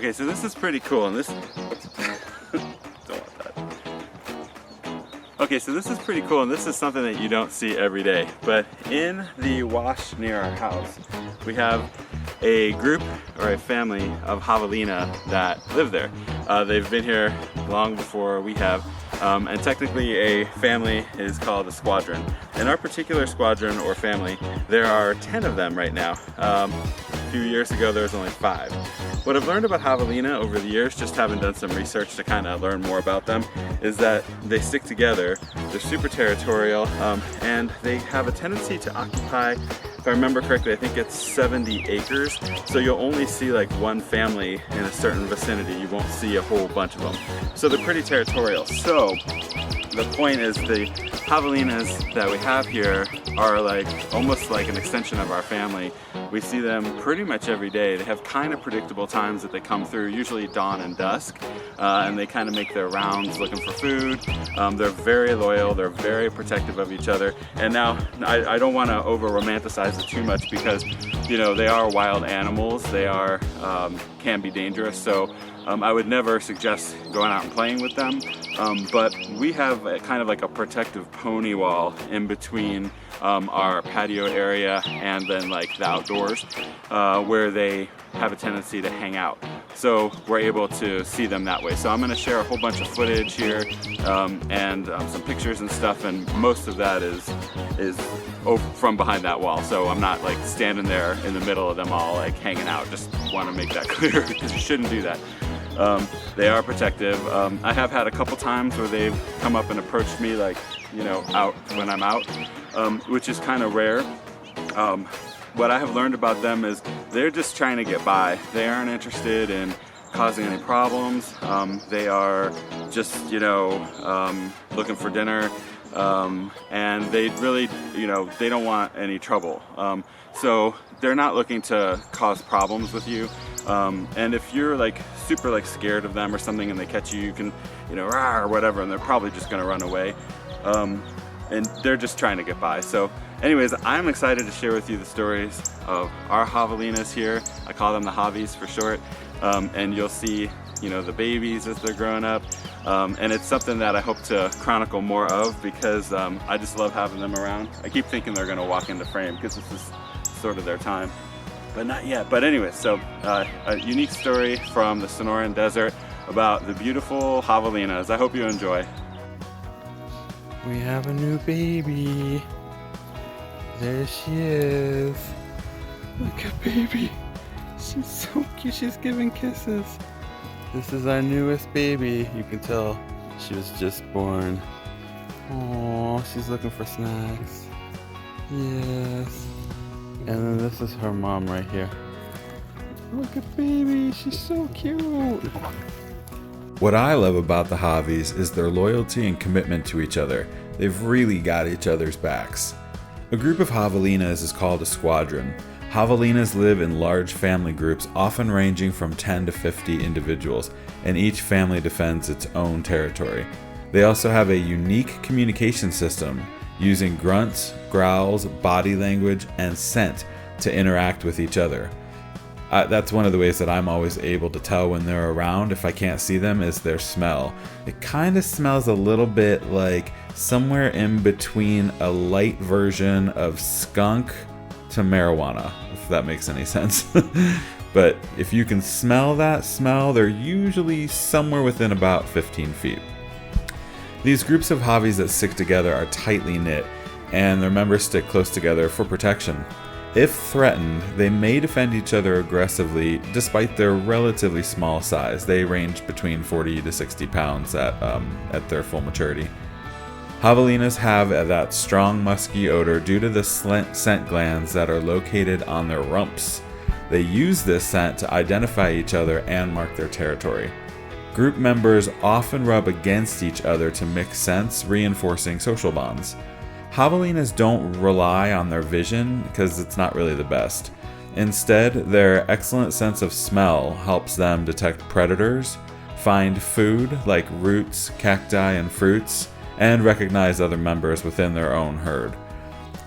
Okay, so this is pretty cool, and this don't want that. Okay, so this is pretty cool, and this is something that you don't see every day. But in the wash near our house, we have a group or a family of javelina that live there. They've been here long before we have, and technically a family is called a squadron. In our particular squadron or family, there are 10 of them right now. A few years ago there was only 5. What I've learned about javelina over the years, just having done some research to kind of learn more about them, is that they stick together, they're super territorial, and they have a tendency to occupy, if I remember correctly, I think it's 70 acres, so you'll only see like one family in a certain vicinity, you won't see a whole bunch of them. So they're pretty territorial. So the point is the javelinas that we have here are like almost like an extension of our family. We see them pretty much every day. They have kind of predictable times that they come through, usually dawn and dusk, and they kind of make their rounds looking for food. They're very loyal, they're very protective of each other. And now I don't want to over romanticize it too much because, you know, they are wild animals. They are can be dangerous. So I would never suggest going out and playing with them, but we have kind of like a protective pony wall in between our patio area and then like the outdoors where they have a tendency to hang out. So we're able to see them that way. So I'm going to share a whole bunch of footage here and some pictures and stuff, and most of that is from behind that wall. So I'm not like standing there in the middle of them all like hanging out. Just want to make that clear because you shouldn't do that. They are protective. I have had a couple times where they've come up and approached me like, you know, out when I'm out, which is kind of rare. What I have learned about them is they're just trying to get by. They aren't interested in causing any problems. They are just, you know, looking for dinner, and they really, you know, they don't want any trouble. So they're not looking to cause problems with you. And if you're like super like scared of them or something and they catch you, you can, you know, rah, or whatever, and they're probably just gonna run away. And they're just trying to get by. So anyways, I'm excited to share with you the stories of our javelinas here. I call them the Javis for short. And you'll see, you know, the babies as they're growing up. And it's something that I hope to chronicle more of because I just love having them around. I keep thinking they're gonna walk into frame because this is sort of their time, but not yet. But anyway, so a unique story from the Sonoran Desert about the beautiful javelinas. I hope you enjoy. We have a new baby. There she is. Look at baby. She's so cute. She's giving kisses. This is our newest baby. You can tell she was just born. Oh, she's looking for snacks. Yes. And then this is her mom right here. Look at baby. She's so cute. What I love about the Javis is their loyalty and commitment to each other. They've really got each other's backs. A group of javelinas is called a squadron. Javelinas live in large family groups, often ranging from 10 to 50 individuals, and each family defends its own territory. They also have a unique communication system, using grunts, growls, body language, and scent to interact with each other. That's one of the ways that I'm always able to tell when they're around if I can't see them is their smell. It kind of smells a little bit like somewhere in between a light version of skunk to marijuana, if that makes any sense. But if you can smell that smell, they're usually somewhere within about 15 feet. These groups of Javis that stick together are tightly knit, and their members stick close together for protection. If threatened, they may defend each other aggressively despite their relatively small size. They range between 40 to 60 pounds at their full maturity. Javelinas have that strong musky odor due to the scent glands that are located on their rumps. They use this scent to identify each other and mark their territory. Group members often rub against each other to mix scents, reinforcing social bonds. Javelinas don't rely on their vision because it's not really the best. Instead, their excellent sense of smell helps them detect predators, find food like roots, cacti, and fruits, and recognize other members within their own herd.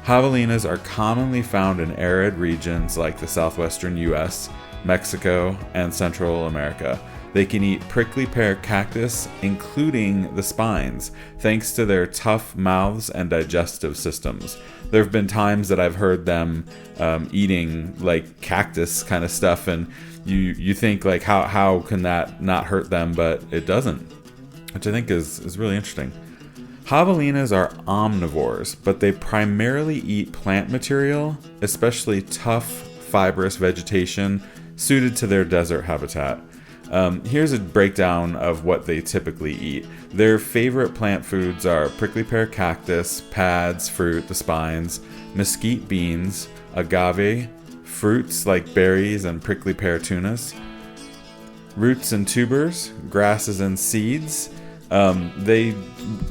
Javelinas are commonly found in arid regions like the southwestern US, Mexico, and Central America. They can eat prickly pear cactus, including the spines, thanks to their tough mouths and digestive systems. There have been times that I've heard them eating like cactus kind of stuff, and you think like how can that not hurt them, but it doesn't, which I think is really interesting. Javelinas are omnivores, but they primarily eat plant material, especially tough, fibrous vegetation suited to their desert habitat. Here's a breakdown of what they typically eat. Their favorite plant foods are prickly pear cactus, pads, fruit, the spines, mesquite beans, agave, fruits like berries and prickly pear tunas, roots and tubers, grasses and seeds. They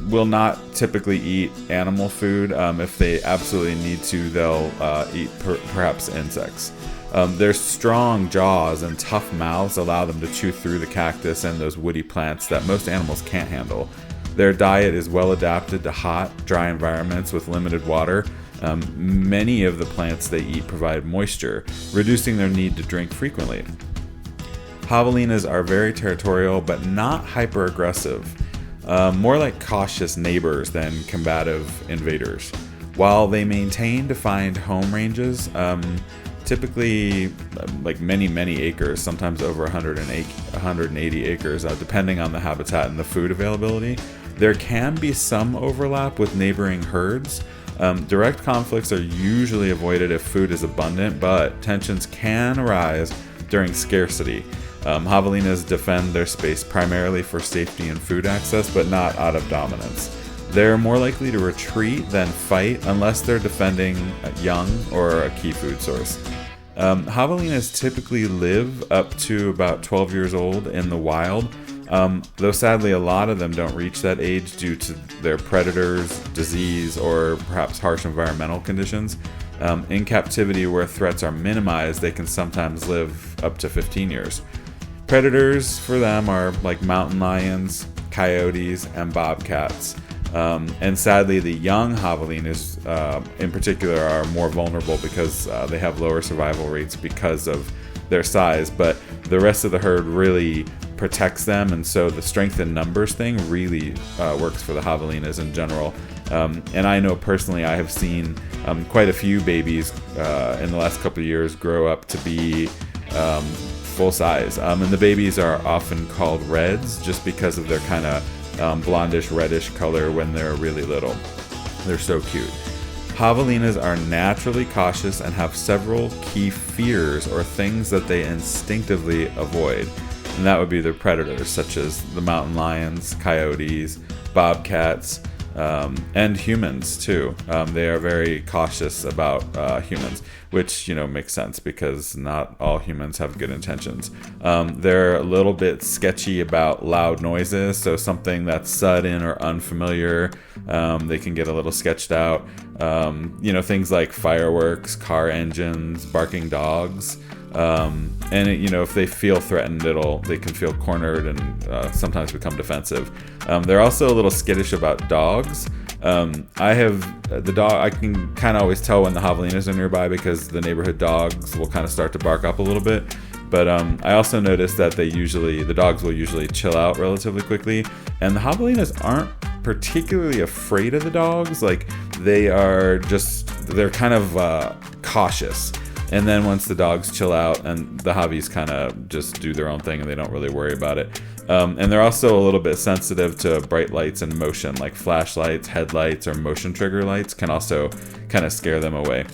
will not typically eat animal food. If they absolutely need to, they'll eat perhaps insects. Their strong jaws and tough mouths allow them to chew through the cactus and those woody plants that most animals can't handle. Their diet is well adapted to hot, dry environments with limited water. Many of the plants they eat provide moisture, reducing their need to drink frequently. Javelinas are very territorial but not hyper-aggressive, more like cautious neighbors than combative invaders. While they maintain defined home ranges, typically like many acres, sometimes over 180 acres, depending on the habitat and the food availability. There can be some overlap with neighboring herds. Direct conflicts are usually avoided if food is abundant, but tensions can arise during scarcity. Javelinas defend their space primarily for safety and food access, but not out of dominance. They're more likely to retreat than fight unless they're defending young or a key food source. Javelinas typically live up to about 12 years old in the wild, though sadly a lot of them don't reach that age due to their predators, disease, or perhaps harsh environmental conditions. In captivity where threats are minimized, they can sometimes live up to 15 years. Predators for them are like mountain lions, coyotes, and bobcats. And sadly, the young javelinas in particular are more vulnerable because they have lower survival rates because of their size, but the rest of the herd really protects them, and so the strength in numbers thing really works for the javelinas in general. And I know personally I have seen quite a few babies in the last couple of years grow up to be full size, and the babies are often called reds just because of their kind of blondish reddish color when they're really little. They're so cute. Javelinas are naturally cautious and have several key fears or things that they instinctively avoid, and that would be their predators such as the mountain lions, coyotes, bobcats, and humans too. They are very cautious about humans, which makes sense because not all humans have good intentions. They're a little bit sketchy about loud noises, so something that's sudden or unfamiliar, they can get a little sketched out. Things like fireworks, car engines, barking dogs. And if they feel threatened, they can feel cornered and sometimes become defensive. They're also a little skittish about dogs. I can kind of always tell when the javelinas are nearby because the neighborhood dogs will kind of start to bark up a little bit. But I also noticed that the dogs will usually chill out relatively quickly, and the javelinas aren't particularly afraid of the dogs. Like they're kind of cautious. And then once the dogs chill out, and the javis kind of just do their own thing and they don't really worry about it. And they're also a little bit sensitive to bright lights and motion, like flashlights, headlights, or motion trigger lights can also kind of scare them away.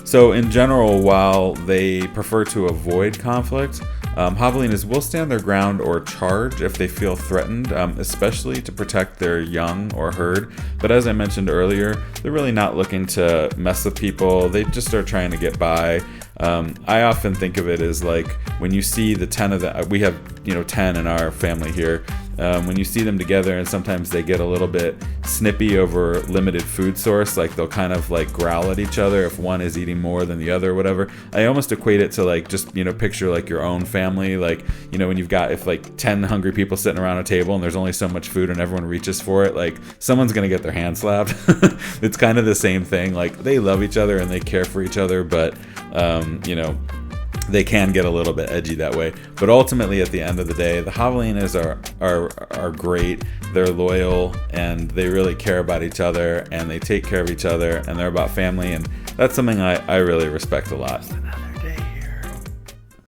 So in general, while they prefer to avoid conflict, javelinas will stand their ground or charge if they feel threatened, especially to protect their young or herd. But as I mentioned earlier, they're really not looking to mess with people. They just are trying to get by. I often think of it as like when you see the 10 of them, we have 10 in our family here. When you see them together and sometimes they get a little bit snippy over limited food source, like they'll kind of like growl at each other if one is eating more than the other or whatever. I almost equate it to like just picture like your own family, like when you've got, if like 10 hungry people sitting around a table and there's only so much food and everyone reaches for it, like someone's gonna get their hand slapped. It's kind of the same thing. Like they love each other and they care for each other, but they can get a little bit edgy that way. But ultimately, at the end of the day, the Javelinas are great. They're loyal, and they really care about each other, and they take care of each other, and they're about family, and that's something I really respect a lot.